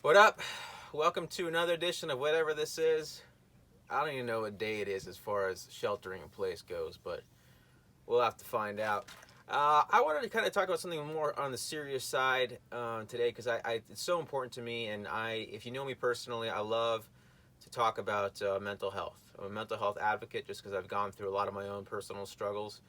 What up? Welcome to another edition of whatever this is. I don't even know what day it is as far as sheltering in place goes, but we'll have to find out. I wanted to kind of talk about something more on the serious side today because it's so important to me, and if you know me personally, I love to talk about mental health. I'm a mental health advocate just because I've gone through a lot of my own personal struggles,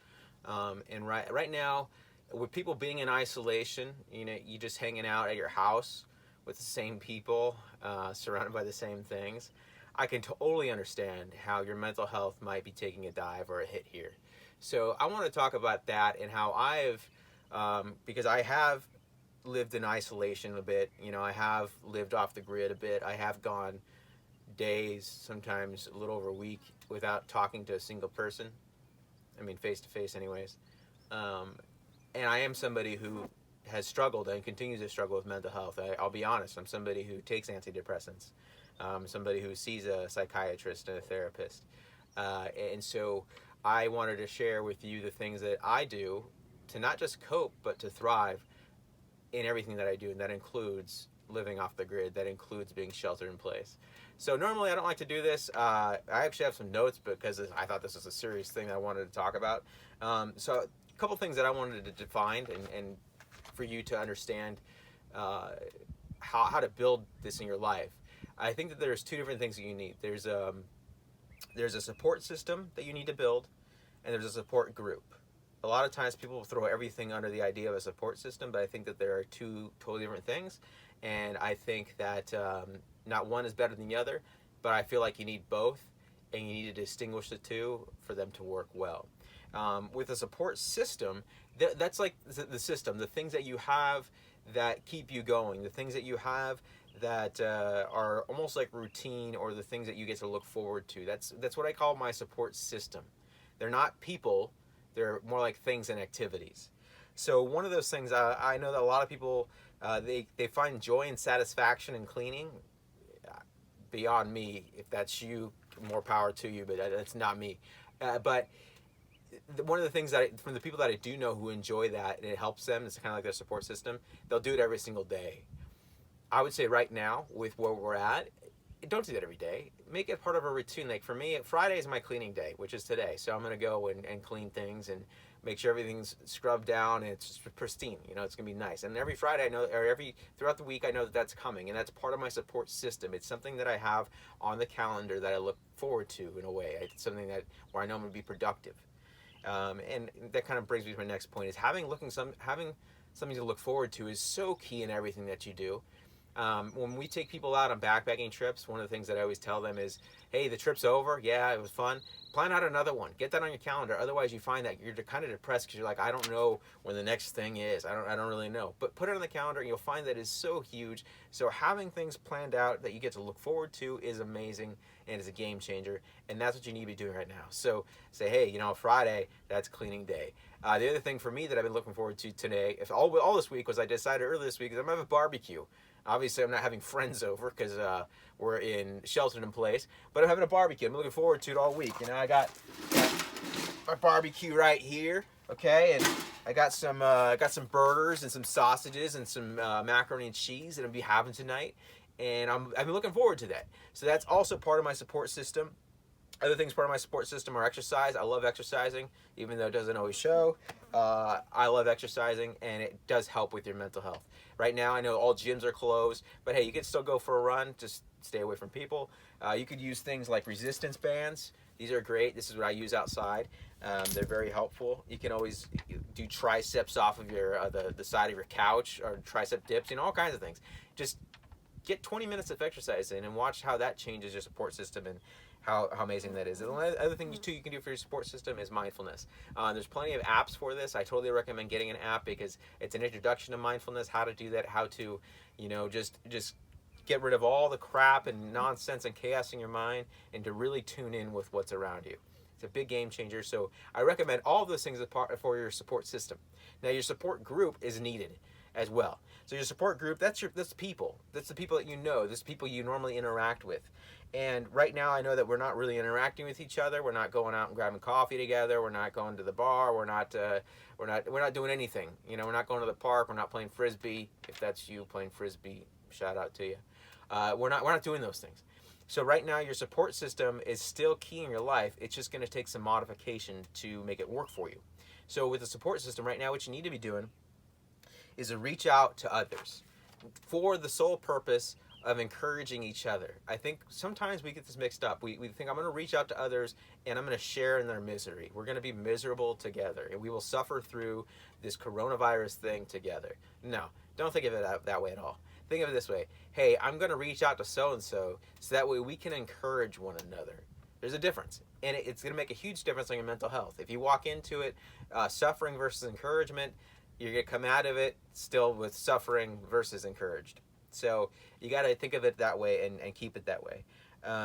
and right now, with people being in isolation, you just hanging out at your house with the same people, surrounded by the same things. I can totally understand how your mental health might be taking a dive or a hit here. So I want to talk about that and how because I have lived in isolation a bit. I have lived off the grid a bit. I have gone days, sometimes a little over a week, without talking to a single person. I mean, face to face, anyways. Um, and I am somebody who has struggled and continues to struggle with mental health. I'll be honest. I'm somebody who takes antidepressants. Somebody who sees a psychiatrist and a therapist. And so I wanted to share with you the things that I do to not just cope, but to thrive in everything that I do. And that includes living off the grid, that includes being sheltered in place. So normally I don't like to do this. I actually have some notes because I thought this was a serious thing that I wanted to talk about. So a couple things that I wanted to define and for you to understand uh, how to build this in your life. I think that there's two different things that you need. There's a support system that you need to build, and there's a support group. A lot of times people throw everything under the idea of a support system, but I think that there are two totally different things. And I think that not one is better than the other, but I feel like you need both, and you need to distinguish the two for them to work well. With a support system, that's like the system, the things that you have that keep you going, the things that you have that are almost like routine, or the things that you get to look forward to. That's what I call my support system. They're not people; they're more like things and activities. So one of those things, I know that a lot of people they find joy and satisfaction in cleaning. Beyond me, if that's you, more power to you. But that's not me. But one of the things from the people that I do know who enjoy that and it helps them, it's kind of like their support system. They'll do it every single day. I would say right now, with where we're at, don't do that every day. Make it part of a routine. Like for me, Friday is my cleaning day, which is today. So I'm going to go and clean things and make sure everything's scrubbed down and it's pristine. It's going to be nice. And every Friday, I know, or throughout the week, I know that that's coming. And that's part of my support system. It's something that I have on the calendar that I look forward to in a way. It's something where I know I'm going to be productive. And that kind of brings me to my next point: is having something to look forward to is so key in everything that you do. When we take people out on backpacking trips, one of the things that I always tell them is, hey, the trip's over. Yeah, it was fun. Plan out another one. Get that on your calendar. Otherwise, you find that you're kind of depressed because you're like, I don't know when the next thing is. I don't really know. But put it on the calendar, and you'll find that it's so huge. So having things planned out that you get to look forward to is amazing and is a game changer. And that's what you need to be doing right now. So say, hey, Friday, that's cleaning day. The other thing for me that I've been looking forward to today, if all this week, was I decided earlier this week is I'm gonna have a barbecue. Obviously, I'm not having friends over because we're sheltered in place, but I'm having a barbecue. I'm looking forward to it all week. I got my barbecue right here, okay, and I got some burgers and some sausages and some macaroni and cheese that I'll be having tonight, and I've been looking forward to that. So that's also part of my support system. Other things part of my support system are exercise. I love exercising, even though it doesn't always show. I love exercising, and it does help with your mental health. Right now, I know all gyms are closed, but hey, you can still go for a run. Just stay away from people. You could use things like resistance bands. These are great. This is what I use outside. They're very helpful. You can always do triceps off of the side of your couch, or tricep dips. All kinds of things. Just get 20 minutes of exercise in and watch how that changes your support system and how amazing that is. And the other thing too you can do for your support system is mindfulness. There's plenty of apps for this. I totally recommend getting an app because it's an introduction to mindfulness, how to do that, how to, just get rid of all the crap and nonsense and chaos in your mind and to really tune in with what's around you. It's a big game changer. So I recommend all of those things for your support system. Now your support group is needed as well. So your support group, that's people. That's the people that you know. That's people you normally interact with. And right now, I know that we're not really interacting with each other. We're not going out and grabbing coffee together. We're not going to the bar. We're not doing anything. We're not going to the park. We're not playing frisbee. If that's you playing frisbee, shout out to you. We're not doing those things. So right now your support system is still key in your life. It's just going to take some modification to make it work for you. So with the support system right now, what you need to be doing is to reach out to others for the sole purpose of encouraging each other. I think sometimes we get this mixed up. We think I'm going to reach out to others and I'm going to share in their misery. We're going to be miserable together and we will suffer through this coronavirus thing together. No, don't think of it that way at all. Think of it this way. Hey, I'm going to reach out to so-and-so so that way we can encourage one another. There's a difference. And it's going to make a huge difference on your mental health. If you walk into it suffering versus encouragement, you're going to come out of it still with suffering versus encouraged. So you got to think of it that way and keep it that way.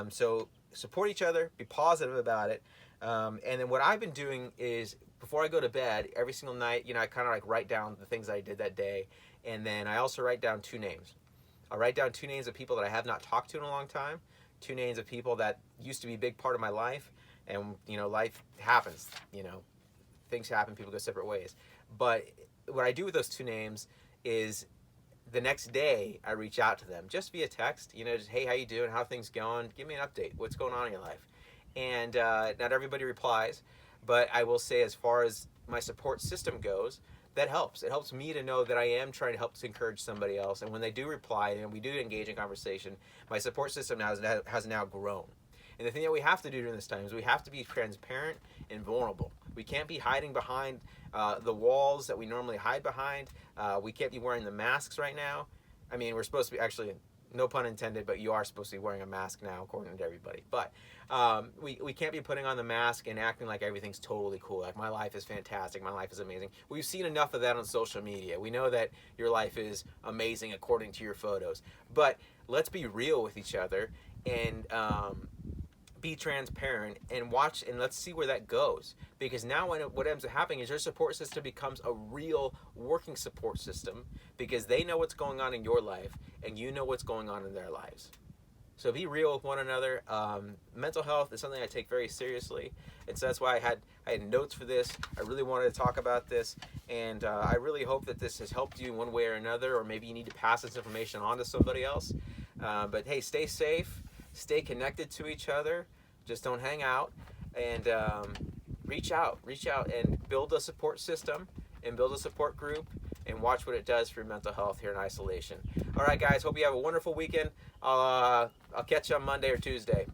So support each other, be positive about it. And then what I've been doing is before I go to bed, every single night, I kind of like write down the things I did that day. And then I also write down 2 names. I'll write down 2 names of people that I have not talked to in a long time, 2 names of people that used to be a big part of my life. And, life happens, things happen, people go separate ways. But what I do with those 2 names is the next day I reach out to them just via text, just, hey, how you doing? How are things going? Give me an update. What's going on in your life? And not everybody replies, but I will say as far as my support system goes, that helps. It helps me to know that I am trying to help to encourage somebody else. And when they do reply and we do engage in conversation, my support system has now grown. And the thing that we have to do during this time is we have to be transparent and vulnerable. We can't be hiding behind the walls that we normally hide behind. We can't be wearing the masks right now. I mean, we're supposed to be, actually, no pun intended, but you are supposed to be wearing a mask now, according to everybody. But we can't be putting on the mask and acting like everything's totally cool. Like, my life is fantastic. My life is amazing. We've seen enough of that on social media. We know that your life is amazing according to your photos. But let's be real with each other and be transparent and watch, and let's see where that goes. Because now what ends up happening is your support system becomes a real working support system because they know what's going on in your life and you know what's going on in their lives. So be real with one another. Mental health is something I take very seriously, and so that's why I had notes for this. I really wanted to talk about this, and I really hope that this has helped you in one way or another, or maybe you need to pass this information on to somebody else. But hey, stay safe. Stay connected to each other. Just don't hang out, and reach out and build a support system and build a support group and watch what it does for your mental health here in isolation. All right, guys, hope you have a wonderful weekend. I'll catch you on Monday or Tuesday.